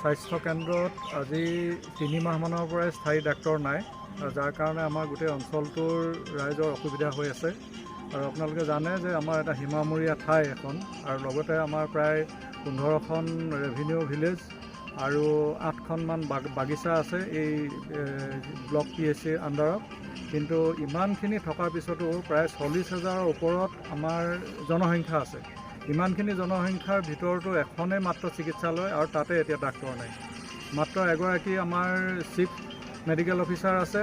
স্বাস্থ্য কেন্দ্ৰত আজি 3 মাহমানৰ পৰাই স্থায়ী ডাক্তৰ নাই, যাৰ কাৰণে আমাৰ গোটেই অঞ্চলটোৰ ৰাইজৰ অসুবিধা হৈ আছে। আৰু আপোনালোকে জানে যে আমাৰ এটা সীমামূৰীয়া ঠাই এখন, আৰু লগতে আমাৰ প্ৰায় 15খন ৰেভিনিউ ভিলেজ আৰু 8খনমান বাগিচা আছে এই ব্লক PHCৰ আণ্ডাৰত। কিন্তু ইমানখিনি থকাৰ পিছতো প্ৰায় 40,000ৰ ওপৰত আমাৰ জনসংখ্যা আছে। ইমানখিনি জনসংখ্যাৰ ভিতৰতো এখনেই মাত্ৰ চিকিৎসালয়, আৰু তাতে এতিয়া ডাক্তৰ নাই। মাত্ৰ এগৰাকী আমাৰ চিফ মেডিকেল অফিচাৰ আছে,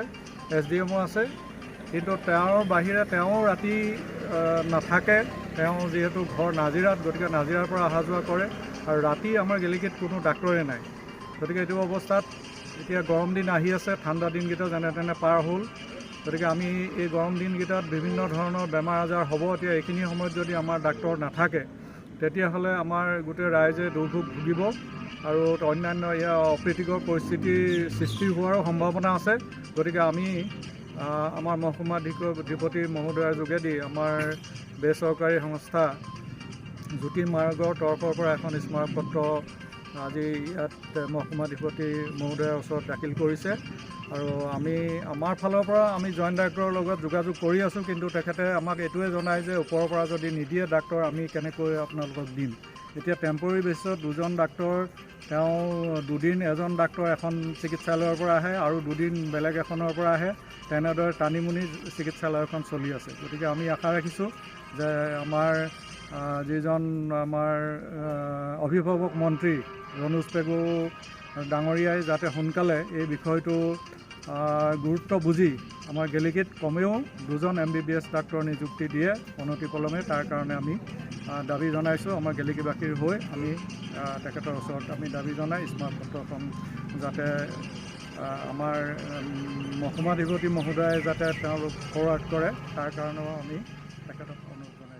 SDMO আছে, কিন্তু তেওঁৰ বাহিৰে তেওঁ ৰাতি নাথাকে। তেওঁ যিহেতু ঘৰ নাজিৰাত, গতিকে নাজিৰাৰ পৰা অহা যোৱা কৰে, আৰু ৰাতি আমাৰ গেলেকীত কোনো ডাক্তৰে নাই। গতিকে এইটো অৱস্থাত এতিয়া গৰম দিন আহি আছে, ঠাণ্ডা দিনকেইটা যেনে তেনে পাৰ হ'ল। গতিকে আমি এই গৰম দিনকেইটাত বিভিন্ন ধৰণৰ বেমাৰ আজাৰ হ'ব। এতিয়া এইখিনি সময়ত যদি আমাৰ ডাক্তৰ নাথাকে, তেতিয়াহ'লে আমাৰ গোটেই ৰাইজে দুৰ্ভোগ ভুগিব, আৰু অন্যান্য ইয়াৰ অপ্ৰীতিকৰ পৰিস্থিতিৰ সৃষ্টি হোৱাৰো সম্ভাৱনা আছে। গতিকে আমি আমাৰ মহকুমা অধিপতি মহোদয়ৰ যোগেদি আমাৰ বেচৰকাৰী সংস্থা জ্যোতিৰ্মাৰ্গৰ তৰফৰ পৰা এখন স্মাৰকপত্ৰ আজি ইয়াত মহকুমা অধিপতি মহোদয়ৰ ওচৰত দাখিল কৰিছে। আৰু আমাৰ ফালৰ পৰা আমি জইণ্ট ডাক্তৰৰ লগত যোগাযোগ কৰি আছোঁ, কিন্তু তেখেতে আমাক এইটোৱে জনায় যে ওপৰৰ পৰা যদি নিদিয়ে ডাক্তৰ, আমি কেনেকৈ আপোনালোকক দিম। এতিয়া টেম্পৰেৰী বেচিছত 2জন ডাক্তৰ, তেওঁ 2 দিন এজন ডাক্তৰ এখন চিকিৎসালয়ৰ পৰা আহে আৰু 2 দিন বেলেগ এখনৰ পৰা আহে। তেনেদৰে টানিমুনি চিকিৎসালয়খন চলি আছে। গতিকে আমি আশা ৰাখিছোঁ যে আমাৰ যিজন আমাৰ অভিভাৱক মন্ত্ৰী ৰণোজ পেগু ডাঙৰীয়াই যাতে সোনকালে এই বিষয়টো গুৰুত্ব বুজি আমাৰ গেলেকীত কমেও 2জন MBBS ডাক্তৰ নিযুক্তি দিয়ে অনতিপলমে। তাৰ কাৰণে আমি দাবী জনাইছোঁ। আমাৰ গেলেকীবাসীৰ হৈ আমি তেখেতৰ ওচৰত আমি দাবী জনাই স্মাৰকপত্ৰখন যাতে আমাৰ মহকুমাধিপতি মহোদয়ে যাতে তেওঁলোক ফৰৱাৰ্ড কৰে, তাৰ কাৰণেও আমি তেখেতক অনুৰোধ জনাইছোঁ।